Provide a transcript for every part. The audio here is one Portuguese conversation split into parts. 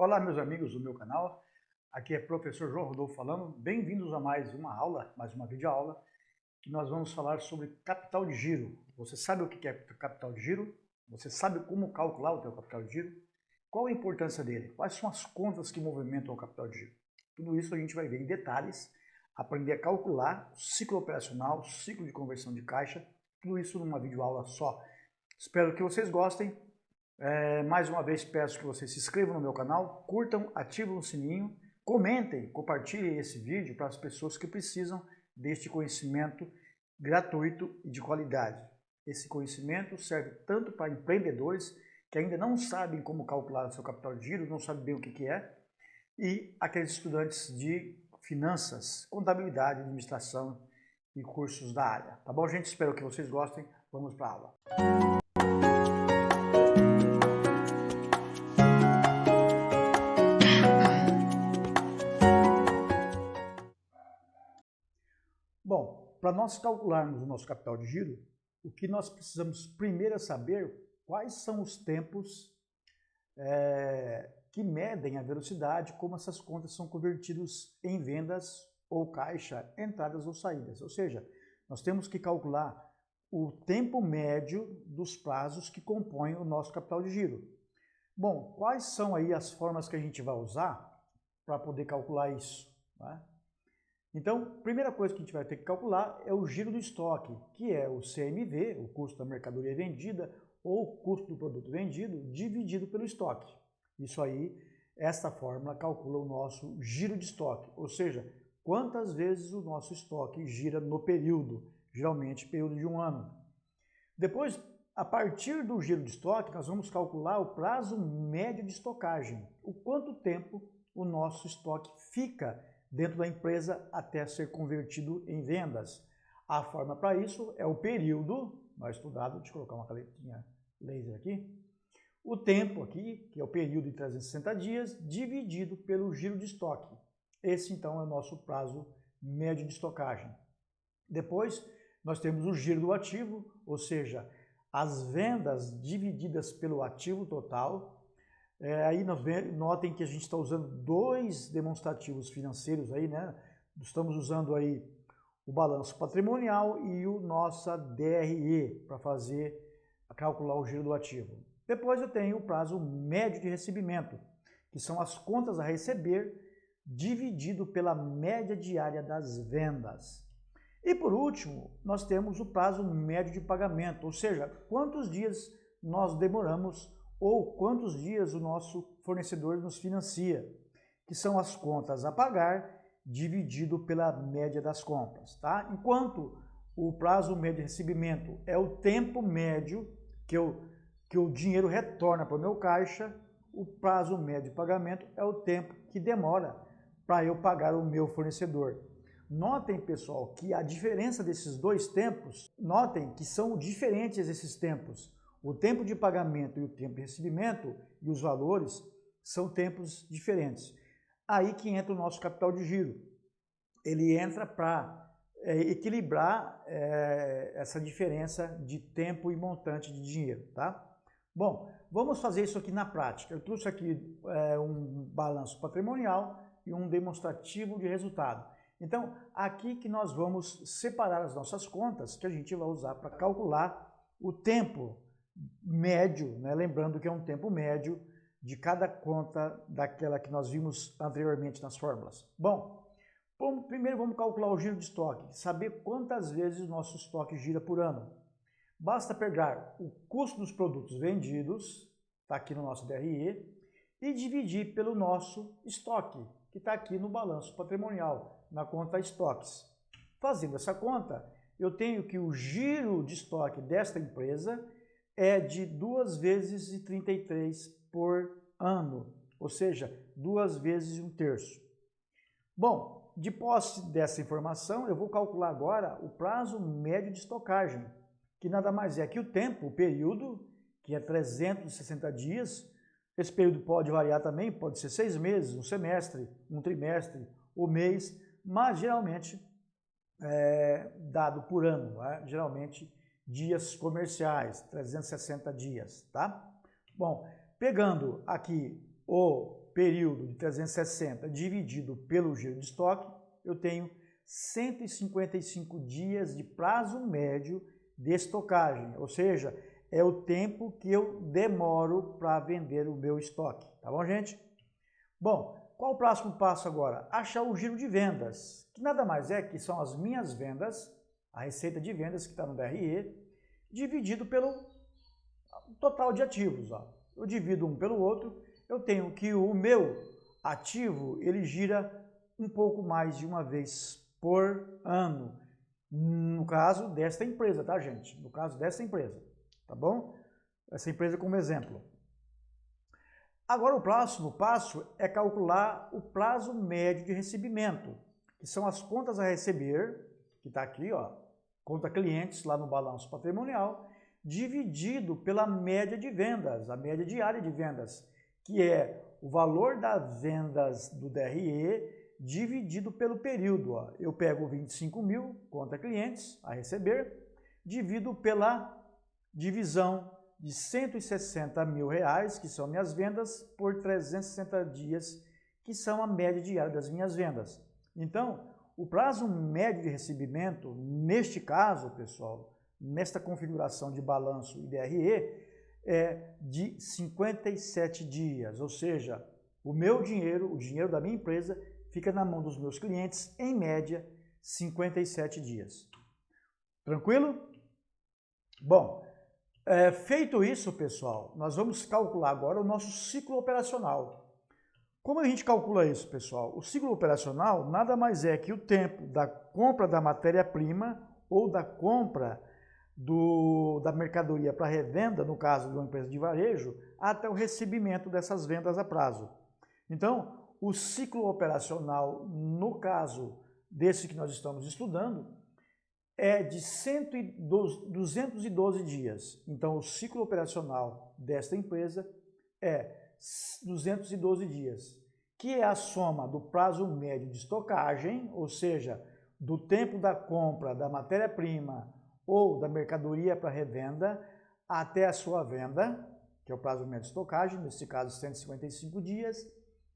Olá, meus amigos do meu canal. Aqui é professor João Rodolfo falando. Bem-vindos a mais uma aula, mais uma videoaula, que nós vamos falar sobre capital de giro. Você sabe o que é capital de giro? Você sabe como calcular o teu capital de giro? Qual a importância dele? Quais são as contas que movimentam o capital de giro? Tudo isso a gente vai ver em detalhes, aprender a calcular o ciclo operacional, o ciclo de conversão de caixa, tudo isso numa videoaula só. Espero que vocês gostem. Mais uma vez peço que vocês se inscrevam no meu canal, curtam, ativem o sininho, comentem, compartilhem esse vídeo para as pessoas que precisam deste conhecimento gratuito e de qualidade. Esse conhecimento serve tanto para empreendedores que ainda não sabem como calcular o seu capital de giro, não sabem bem o que é, e aqueles estudantes de finanças, contabilidade, administração e cursos da área. Tá bom, gente? Espero que vocês gostem. Vamos para a aula. Bom, para nós calcularmos o nosso capital de giro, o que nós precisamos primeiro é saber quais são os tempos que medem a velocidade, como essas contas são convertidas em vendas ou caixa, entradas ou saídas. Ou seja, nós temos que calcular o tempo médio dos prazos que compõem o nosso capital de giro. Bom, quais são aí as formas que a gente vai usar para poder calcular isso, né? Então, primeira coisa que a gente vai ter que calcular é o giro do estoque, que é o CMV, o custo da mercadoria vendida, ou o custo do produto vendido, dividido pelo estoque. Isso aí, esta fórmula calcula o nosso giro de estoque, ou seja, quantas vezes o nosso estoque gira no período, geralmente período de um ano. Depois, a partir do giro de estoque, nós vamos calcular o prazo médio de estocagem, o quanto tempo o nosso estoque fica dentro da empresa até ser convertido em vendas. A forma para isso é o período, nós estudado, deixa eu colocar uma canetinha laser aqui, o tempo aqui, que é o período de 360 dias, dividido pelo giro de estoque. Esse então é o nosso prazo médio de estocagem. Depois nós temos o giro do ativo, ou seja, as vendas divididas pelo ativo total. Aí notem que a gente está usando dois demonstrativos financeiros aí, né? Estamos usando aí o balanço patrimonial e o nossa DRE para calcular o giro do ativo. Depois eu tenho o prazo médio de recebimento, que são as contas a receber dividido pela média diária das vendas. E por último, nós temos o prazo médio de pagamento, ou seja, quantos dias nós demoramos ou quantos dias o nosso fornecedor nos financia, que são as contas a pagar dividido pela média das compras, tá? Enquanto o prazo médio de recebimento é o tempo médio que o dinheiro retorna para o meu caixa, o prazo médio de pagamento é o tempo que demora para eu pagar o meu fornecedor. Notem, pessoal, que a diferença desses dois tempos, notem que são diferentes esses tempos. O tempo de pagamento e o tempo de recebimento e os valores são tempos diferentes. Aí que entra o nosso capital de giro. Ele entra para equilibrar essa diferença de tempo e montante de dinheiro, tá? Bom, vamos fazer isso aqui na prática. Eu trouxe aqui um balanço patrimonial e um demonstrativo de resultado. Então, aqui que nós vamos separar as nossas contas que a gente vai usar para calcular o tempo médio, né? Lembrando que é um tempo médio de cada conta daquela que nós vimos anteriormente nas fórmulas. Bom, primeiro vamos calcular o giro de estoque, saber quantas vezes o nosso estoque gira por ano. Basta pegar o custo dos produtos vendidos, está aqui no nosso DRE, e dividir pelo nosso estoque, que está aqui no balanço patrimonial, na conta estoques. Fazendo essa conta, eu tenho que o giro de estoque desta empresa é de 2 vezes 33 por ano, ou seja, 2 vezes 1/3. Bom, de posse dessa informação, eu vou calcular agora o prazo médio de estocagem, que nada mais é que o tempo, o período, que é 360 dias. Esse período pode variar também, pode ser 6 meses, um semestre, um trimestre, o mês, mas geralmente dado por ano, né? Geralmente dias comerciais, 360 dias, tá? Bom, pegando aqui o período de 360 dividido pelo giro de estoque, eu tenho 155 dias de prazo médio de estocagem, ou seja, é o tempo que eu demoro para vender o meu estoque, tá bom, gente? Bom, qual o próximo passo agora? Achar o giro de vendas, que nada mais é que são as minhas vendas, a receita de vendas que está no DRE, dividido pelo total de ativos. Ó. Eu divido um pelo outro, eu tenho que o meu ativo, ele gira um pouco mais de uma vez por ano, no caso desta empresa, tá, gente? No caso dessa empresa, tá bom? Essa empresa como exemplo. Agora o próximo passo é calcular o prazo médio de recebimento, que são as contas a receber, que está aqui, ó, conta clientes lá no balanço patrimonial, dividido pela média de vendas, a média diária de vendas, que é o valor das vendas do DRE dividido pelo período. Ó. Eu pego 25 mil, conta clientes a receber, divido pela divisão de 160 mil reais, que são minhas vendas, por 360 dias, que são a média diária das minhas vendas. Então, o prazo médio de recebimento, neste caso, pessoal, nesta configuração de balanço e DRE, é de 57 dias, ou seja, o meu dinheiro, o dinheiro da minha empresa, fica na mão dos meus clientes, em média, 57 dias. Tranquilo? Bom, feito isso, pessoal, nós vamos calcular agora o nosso ciclo operacional. Como a gente calcula isso, pessoal? O ciclo operacional nada mais é que o tempo da compra da matéria-prima ou da compra da mercadoria para revenda, no caso de uma empresa de varejo, até o recebimento dessas vendas a prazo. Então, o ciclo operacional, no caso desse que nós estamos estudando, é de 212 dias. Então, o ciclo operacional desta empresa é 212 dias, que é a soma do prazo médio de estocagem, ou seja, do tempo da compra da matéria-prima ou da mercadoria para revenda até a sua venda, que é o prazo médio de estocagem, nesse caso 155 dias,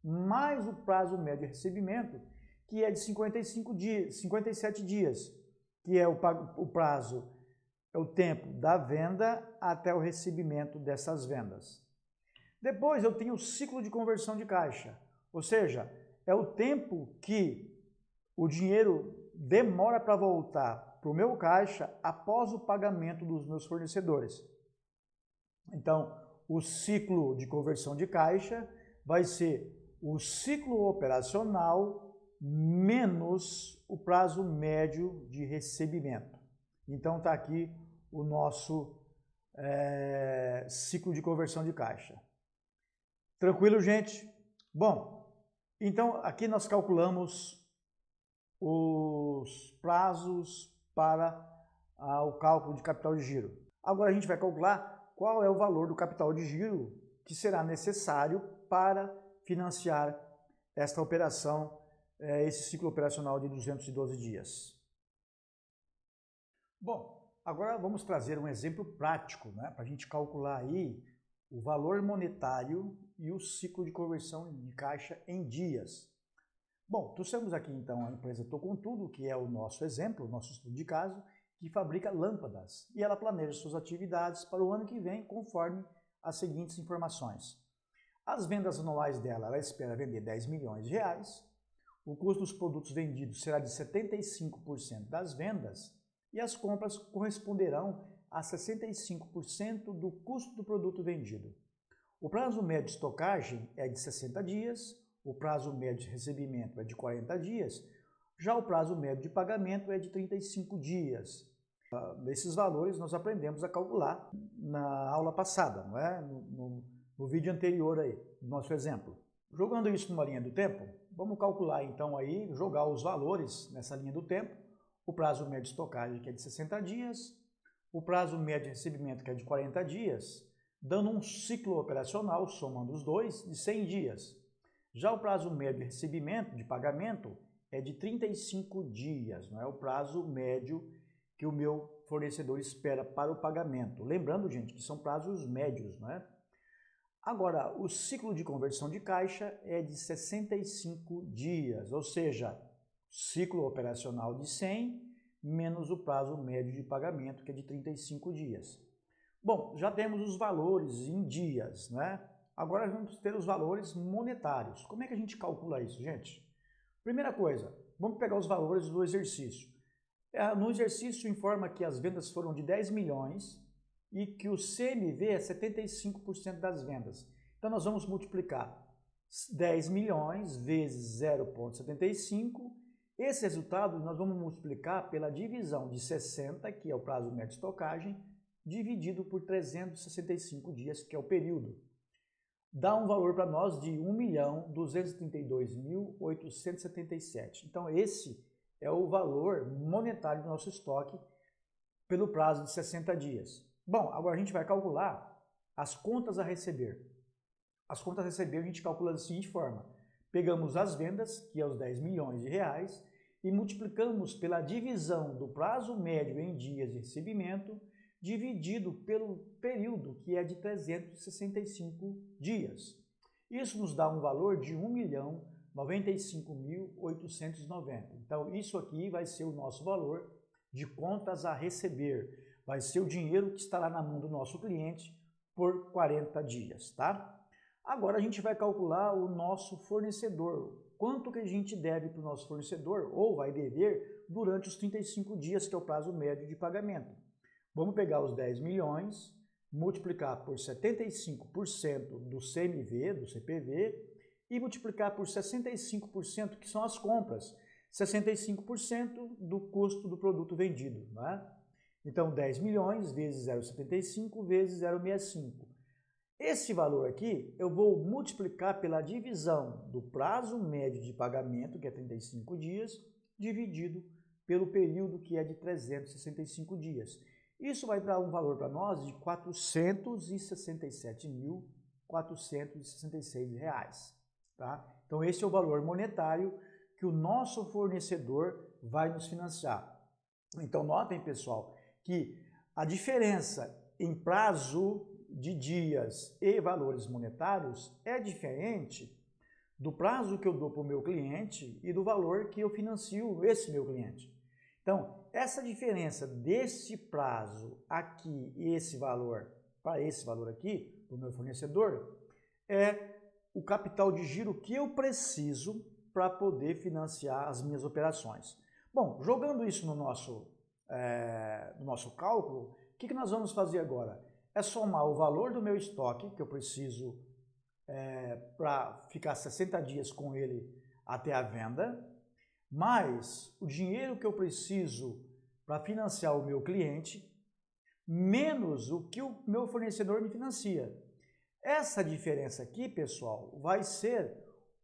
mais o prazo médio de recebimento, que é de 55 dias, 57 dias, que é o prazo, é o tempo da venda até o recebimento dessas vendas. Depois eu tenho o ciclo de conversão de caixa, ou seja, é o tempo que o dinheiro demora para voltar para o meu caixa após o pagamento dos meus fornecedores. Então, o ciclo de conversão de caixa vai ser o ciclo operacional menos o prazo médio de recebimento. Então, está aqui o nosso ciclo de conversão de caixa. Tranquilo, gente? Bom, então aqui nós calculamos os prazos para o cálculo de capital de giro. Agora a gente vai calcular qual é o valor do capital de giro que será necessário para financiar esta operação, esse ciclo operacional de 212 dias. Bom, agora vamos trazer um exemplo prático, né, para a gente calcular aí o valor monetário e o ciclo de conversão de caixa em dias. Bom, trouxemos aqui então a empresa Tô Com Tudo, que é o nosso exemplo, o nosso estudo de caso, que fabrica lâmpadas e ela planeja suas atividades para o ano que vem conforme as seguintes informações. As vendas anuais dela, ela espera vender 10 milhões de reais, o custo dos produtos vendidos será de 75% das vendas e as compras corresponderão a 65% do custo do produto vendido. O prazo médio de estocagem é de 60 dias, o prazo médio de recebimento é de 40 dias, já o prazo médio de pagamento é de 35 dias. Esses valores nós aprendemos a calcular na aula passada, não é? No vídeo anterior aí, no nosso exemplo. Jogando isso numa linha do tempo, vamos calcular então aí, jogar os valores nessa linha do tempo, o prazo médio de estocagem que é de 60 dias, o prazo médio de recebimento que é de 40 dias, dando um ciclo operacional, somando os dois, de 100 dias. Já o prazo médio de recebimento, de pagamento, é de 35 dias, não é o prazo médio que o meu fornecedor espera para o pagamento. Lembrando, gente, que são prazos médios, não é? Agora, o ciclo de conversão de caixa é de 65 dias, ou seja, ciclo operacional de 100 menos o prazo médio de pagamento, que é de 35 dias. Bom, já temos os valores em dias, né? Agora vamos ter os valores monetários. Como é que a gente calcula isso, gente? Primeira coisa, vamos pegar os valores do exercício. No exercício informa que as vendas foram de 10 milhões e que o CMV é 75% das vendas. Então nós vamos multiplicar 10 milhões vezes 0,75. Esse resultado nós vamos multiplicar pela divisão de 60, que é o prazo médio de estocagem, dividido por 365 dias, que é o período. Dá um valor para nós de 1.232.877. Então esse é o valor monetário do nosso estoque pelo prazo de 60 dias. Bom, agora a gente vai calcular as contas a receber. As contas a receber a gente calcula da seguinte forma. Pegamos as vendas, que é os 10 milhões de reais, e multiplicamos pela divisão do prazo médio em dias de recebimento, dividido pelo período, que é de 365 dias. Isso nos dá um valor de 1.095.890. Então, isso aqui vai ser o nosso valor de contas a receber. Vai ser o dinheiro que estará na mão do nosso cliente por 40 dias, tá? Agora a gente vai calcular o nosso fornecedor. Quanto que a gente deve para o nosso fornecedor, ou vai dever, durante os 35 dias, que é o prazo médio de pagamento. Vamos pegar os 10 milhões, multiplicar por 75% do CMV, do CPV, e multiplicar por 65%, que são as compras. 65% do custo do produto vendido, né? Então, 10 milhões vezes 0,75 vezes 0,65. Esse valor aqui eu vou multiplicar pela divisão do prazo médio de pagamento, que é 35 dias, dividido pelo período, que é de 365 dias. Isso vai dar um valor para nós de R$ 467.466. Tá? Então, esse é o valor monetário que o nosso fornecedor vai nos financiar. Então, notem, pessoal, que a diferença em prazo de dias e valores monetários é diferente do prazo que eu dou para o meu cliente e do valor que eu financio esse meu cliente. Então, essa diferença desse prazo aqui e esse valor para esse valor aqui, do meu fornecedor, é o capital de giro que eu preciso para poder financiar as minhas operações. Bom, jogando isso no nosso cálculo, o que nós vamos fazer agora? É somar o valor do meu estoque, que eu preciso para ficar 60 dias com ele até a venda, mais o dinheiro que eu preciso para financiar o meu cliente, menos o que o meu fornecedor me financia. Essa diferença aqui, pessoal, vai ser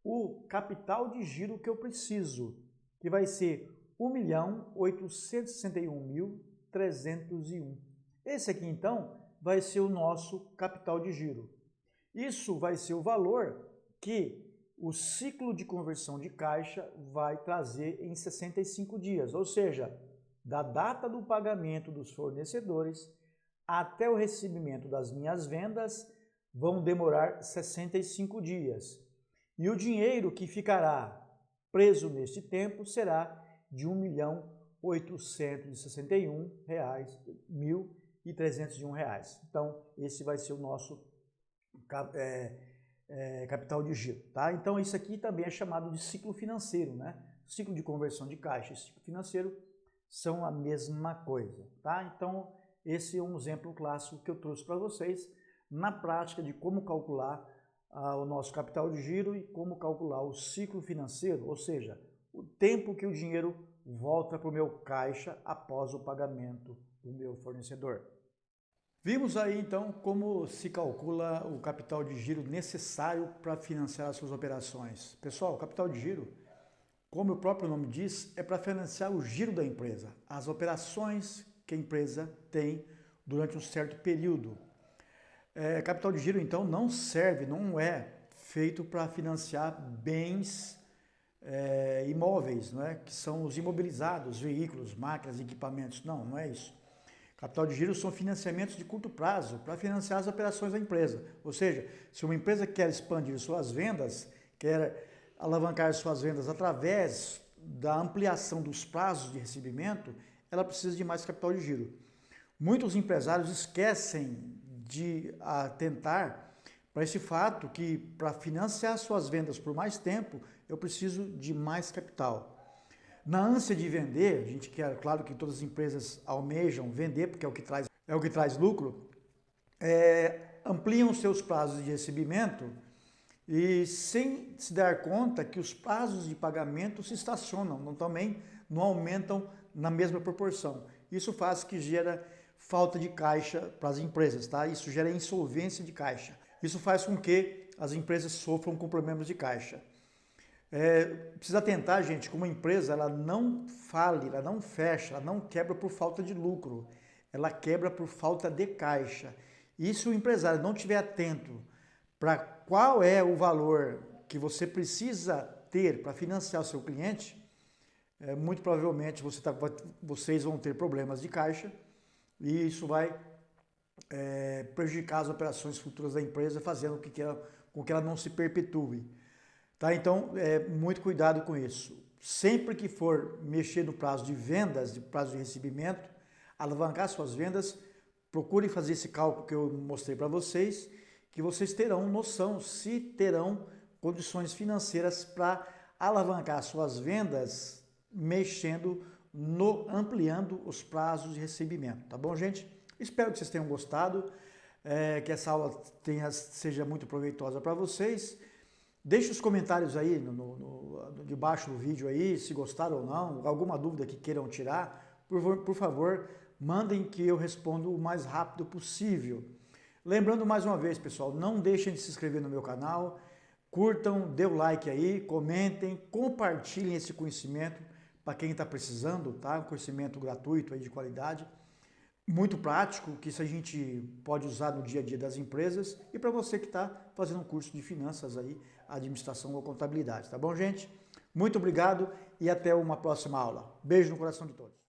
o capital de giro que eu preciso, que vai ser 1.861.301. Esse aqui, então, vai ser o nosso capital de giro. Isso vai ser o valor que o ciclo de conversão de caixa vai trazer em 65 dias, ou seja, da data do pagamento dos fornecedores até o recebimento das minhas vendas vão demorar 65 dias. E o dinheiro que ficará preso neste tempo será de R$ 1.861.301. Então, esse vai ser o nosso capital de giro, tá? Então, isso aqui também é chamado de ciclo financeiro, né? Ciclo de conversão de caixa e ciclo financeiro são a mesma coisa, tá? Então, esse é um exemplo clássico que eu trouxe para vocês na prática de como calcular o nosso capital de giro e como calcular o ciclo financeiro, ou seja, o tempo que o dinheiro volta para o meu caixa após o pagamento do meu fornecedor. Vimos aí então como se calcula o capital de giro necessário para financiar as suas operações. Pessoal, o capital de giro, como o próprio nome diz, é para financiar o giro da empresa, as operações que a empresa tem durante um certo período. Capital de giro, então, não é feito para financiar bens imóveis, não é? Que são os imobilizados, veículos, máquinas, equipamentos. Não é isso. Capital de giro são financiamentos de curto prazo para financiar as operações da empresa. Ou seja, se uma empresa quer expandir suas vendas, quer alavancar suas vendas através da ampliação dos prazos de recebimento, ela precisa de mais capital de giro. Muitos empresários esquecem de atentar para esse fato que para financiar suas vendas por mais tempo, eu preciso de mais capital. Na ânsia de vender, a gente quer, claro que todas as empresas almejam vender, porque é o que traz lucro, ampliam os seus prazos de recebimento e sem se dar conta que os prazos de pagamento se estacionam, também não aumentam na mesma proporção. Isso faz que gera falta de caixa para as empresas, tá? Isso gera insolvência de caixa. Isso faz com que as empresas sofram com problemas de caixa. Precisa atentar, gente, que uma empresa ela não fale, ela não fecha, ela não quebra por falta de lucro, ela quebra por falta de caixa. E se o empresário não estiver atento para qual é o valor que você precisa ter para financiar o seu cliente, muito provavelmente vocês vão ter problemas de caixa e isso vai prejudicar as operações futuras da empresa, fazendo com que ela não se perpetue. Tá? Então, muito cuidado com isso. Sempre que for mexer no prazo de vendas, de prazo de recebimento, alavancar suas vendas, procure fazer esse cálculo que eu mostrei para vocês, que vocês terão noção se terão condições financeiras para alavancar suas vendas, ampliando os prazos de recebimento. Tá bom, gente? Espero que vocês tenham gostado, que essa aula seja muito proveitosa para vocês. Deixe os comentários aí debaixo do vídeo aí, se gostaram ou não, alguma dúvida que queiram tirar, por favor, mandem que eu respondo o mais rápido possível. Lembrando mais uma vez, pessoal, não deixem de se inscrever no meu canal, curtam, dê o like aí, comentem, compartilhem esse conhecimento para quem está precisando, tá? Um conhecimento gratuito aí de qualidade, muito prático, que isso a gente pode usar no dia a dia das empresas e para você que está fazendo um curso de finanças aí, administração ou contabilidade, tá bom, gente? Muito obrigado e até uma próxima aula. Beijo no coração de todos.